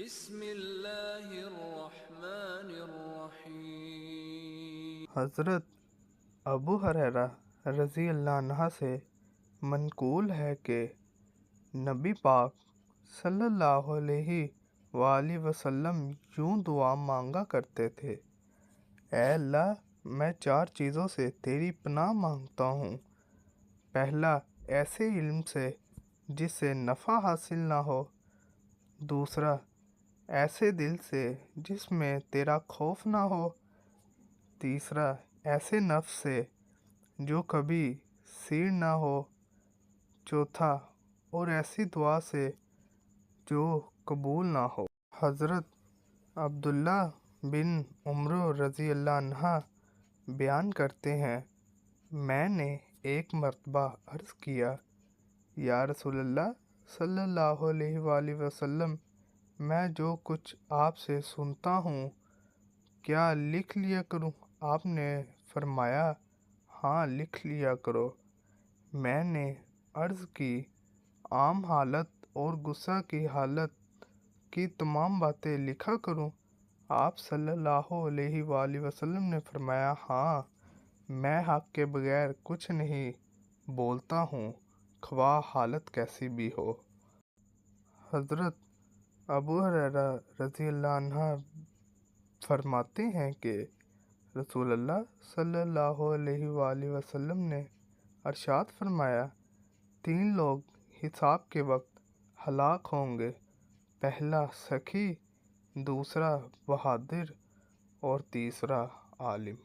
بسم اللہ الرحمن الرحیم۔ حضرت ابو ہریرہ رضی اللہ عنہ سے منقول ہے کہ نبی پاک صلی اللہ علیہ وآلہ وسلم یوں دعا مانگا کرتے تھے: اے اللہ، میں 4 چیزوں سے تیری پناہ مانگتا ہوں۔ پہلا، ایسے علم سے جس سے نفع حاصل نہ ہو۔ دوسرا، ایسے دل سے جس میں تیرا خوف نہ ہو۔ تیسرا، ایسے نفس سے جو کبھی سیر نہ ہو۔ چوتھا، اور ایسی دعا سے جو قبول نہ ہو۔ حضرت عبداللہ بن عمر رضی اللہ عنہ بیان کرتے ہیں: میں نے ایک مرتبہ عرض کیا: یا رسول اللہ صلی اللہ علیہ وآلہ وسلم، میں جو کچھ آپ سے سنتا ہوں کیا لکھ لیا کروں؟ آپ نے فرمایا: ہاں، لکھ لیا کرو۔ میں نے عرض کی: عام حالت اور غصہ کی حالت کی تمام باتیں لکھا کروں؟ آپ صلی اللہ علیہ وآلہ وسلم نے فرمایا: ہاں، میں حق کے بغیر کچھ نہیں بولتا ہوں، خواہ حالت کیسی بھی ہو۔ حضرت ابو ہریرہ رضی اللہ عنہ فرماتے ہیں کہ رسول اللہ صلی اللہ علیہ وآلہ وسلم نے ارشاد فرمایا: 3 لوگ حساب کے وقت ہلاک ہوں گے، پہلا سخی، دوسرا بہادر اور تیسرا عالم۔